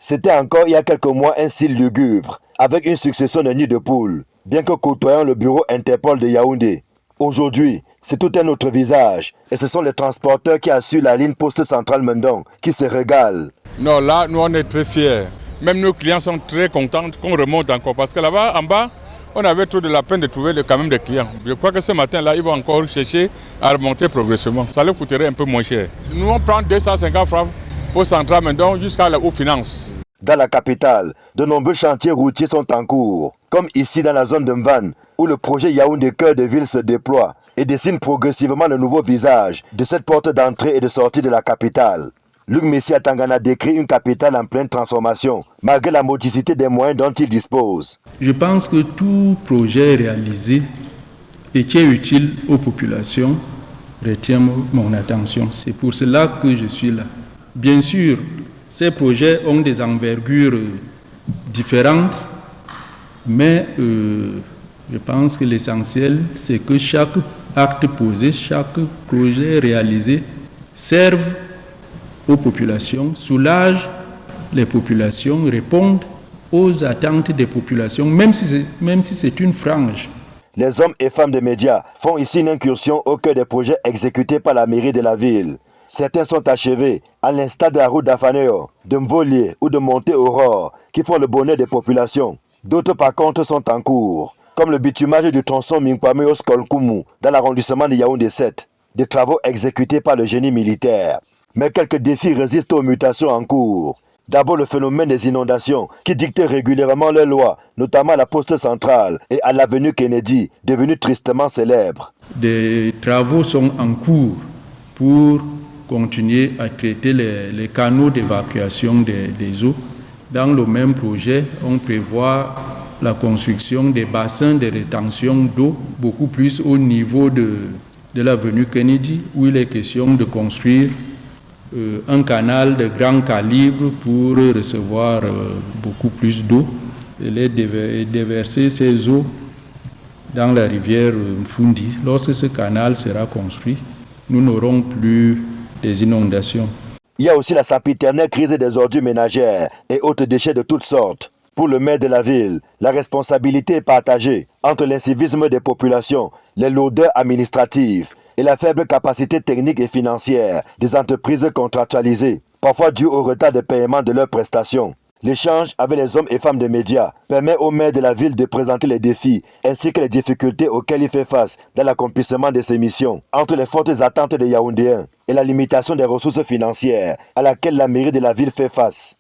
C'était encore il y a quelques mois un style lugubre, avec une succession de nids de poules, bien que côtoyant le bureau Interpol de Yaoundé. Aujourd'hui, c'est tout un autre visage, et ce sont les transporteurs qui assurent la ligne Poste Centrale Mendong qui se régalent. Non, là, nous on est très fiers. Même nos clients sont très contents qu'on remonte encore, parce que là-bas, en bas, on avait trop de la peine de trouver quand même des clients. Je crois que ce matin-là, ils vont encore chercher à remonter progressivement. Ça leur coûterait un peu moins cher. Nous, on prend 250 francs pour Centrale Mendong jusqu'à la haute finance. Dans la capitale, de nombreux chantiers routiers sont en cours, comme ici dans la zone de Mvan, où le projet Yaoundé Cœur de Ville se déploie et dessine progressivement le nouveau visage de cette porte d'entrée et de sortie de la capitale. Luc Messia Tangana décrit une capitale en pleine transformation, malgré la modicité des moyens dont il dispose. Je pense que tout projet réalisé et qui est utile aux populations retient mon attention. C'est pour cela que je suis là. Bien sûr, ces projets ont des envergures différentes, mais je pense que l'essentiel, c'est que chaque acte posé, chaque projet réalisé serve aux populations, soulage les populations, répondent aux attentes des populations, même si c'est une frange. Les hommes et femmes des médias font ici une incursion au cœur des projets exécutés par la mairie de la ville. Certains sont achevés, à l'instar de la route d'Afaneo, de Mvolier ou de Monté-Aurore, qui font le bonheur des populations. D'autres par contre sont en cours, comme le bitumage du tronçon Mingpameo-Skolkumu dans l'arrondissement de Yaoundé 7, des travaux exécutés par le génie militaire. Mais quelques défis résistent aux mutations en cours. D'abord le phénomène des inondations qui dictent régulièrement leurs lois, notamment à la poste centrale et à l'avenue Kennedy, devenue tristement célèbre. Des travaux sont en cours pour continuer à traiter les canaux d'évacuation des eaux. Dans le même projet, on prévoit la construction des bassins de rétention d'eau beaucoup plus au niveau de l'avenue Kennedy, où il est question de construire un canal de grand calibre pour recevoir beaucoup plus d'eau et déverser ces eaux dans la rivière Mfundi. Lorsque ce canal sera construit, nous n'aurons plus des inondations. Il y a aussi la sempiternelle crise des ordures ménagères et autres déchets de toutes sortes. Pour le maire de la ville, la responsabilité est partagée entre l'incivisme des populations, les lourdeurs administratives et la faible capacité technique et financière des entreprises contractualisées, parfois dues au retard de paiement de leurs prestations. L'échange avec les hommes et femmes des médias permet au maire de la ville de présenter les défis ainsi que les difficultés auxquelles il fait face dans l'accomplissement de ses missions, entre les fortes attentes des Yaoundéens et la limitation des ressources financières à laquelle la mairie de la ville fait face.